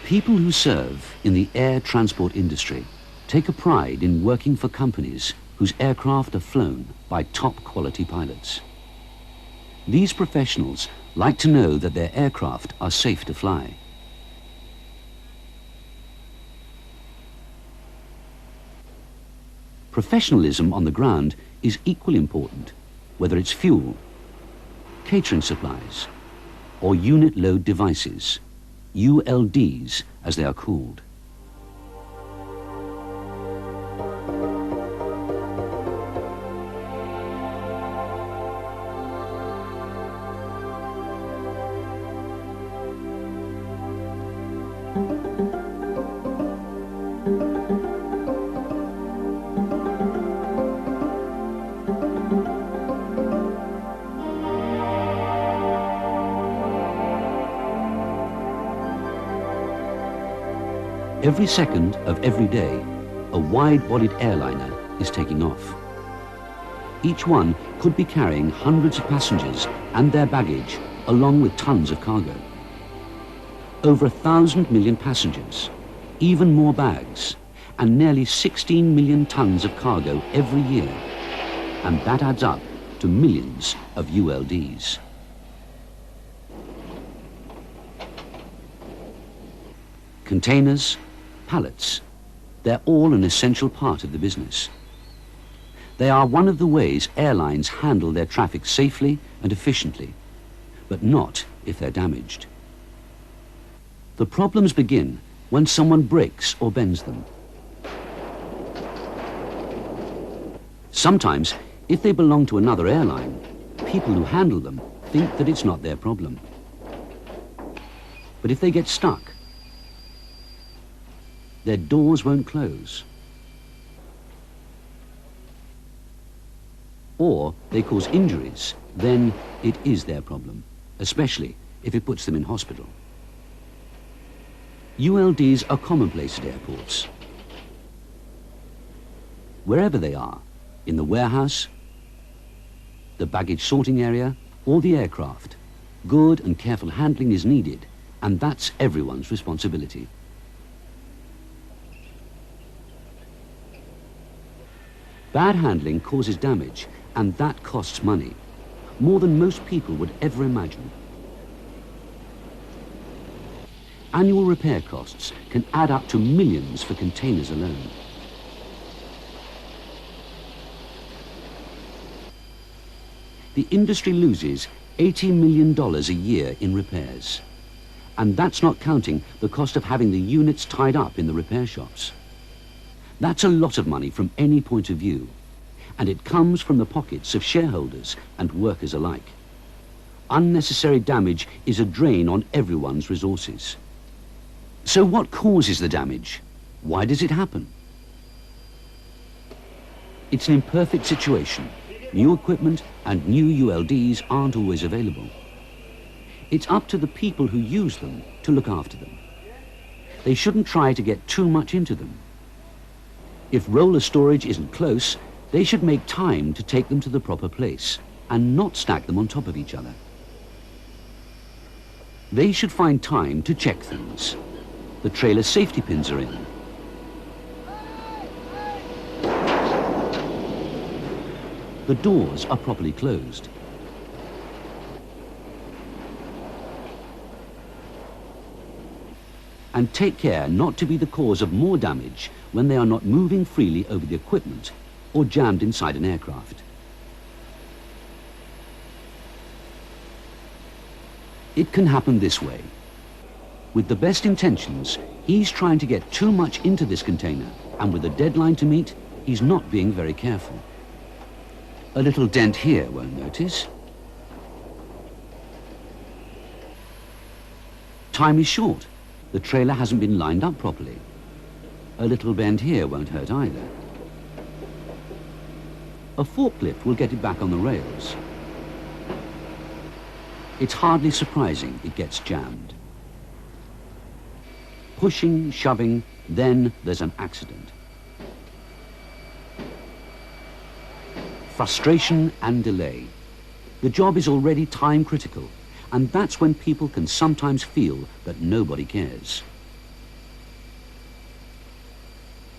People who serve in the air transport industry take a pride in working for companies whose aircraft are flown by top quality pilots. These professionals like to know that their aircraft are safe to fly. Professionalism on the ground is equally important, whether it's fuel, catering supplies, or unit load devices, ULDs as they are called. Every second of every day, a wide-bodied airliner is taking off. Each one could be carrying hundreds of passengers and their baggage, along with tons of cargo. Over 1,000 million passengers, even more bags, and nearly 16 million tons of cargo every year. And that adds up to millions of ULDs. Containers, pallets, they're all an essential part of the business. They are one of the ways airlines handle their traffic safely and efficiently, but not if they're damaged. The problems begin when someone breaks or bends them. Sometimes, if they belong to another airline, people who handle them think that it's not their problem. But if they get stuck, their doors won't close. Or they cause injuries, then it is their problem, especially if it puts them in hospital. ULDs are commonplace at airports. Wherever they are, in the warehouse, the baggage sorting area, or the aircraft, good and careful handling is needed, and that's everyone's responsibility. Bad handling causes damage, and that costs money, more than most people would ever imagine. Annual repair costs can add up to millions for containers alone. The industry loses $80 million a year in repairs, and that's not counting the cost of having the units tied up in the repair shops. That's a lot of money from any point of view, and it comes from the pockets of shareholders and workers alike. Unnecessary damage is a drain on everyone's resources. So what causes the damage? Why does it happen? It's an imperfect situation. New equipment and new ULDs aren't always available. It's up to the people who use them to look after them. They shouldn't try to get too much into them. If roller storage isn't close, they should make time to take them to the proper place and not stack them on top of each other. They should find time to check things. The trailer safety pins are in. The doors are properly closed. And take care not to be the cause of more damage when they are not moving freely over the equipment or jammed inside an aircraft. It can happen this way. With the best intentions, he's trying to get too much into this container, and with a deadline to meet, he's not being very careful. A little dent here won't notice. Time is short. The trailer hasn't been lined up properly. A little bend here won't hurt either. A forklift will get it back on the rails. It's hardly surprising it gets jammed. Pushing, shoving, then there's an accident. Frustration and delay. The job is already time critical, and that's when people can sometimes feel that nobody cares.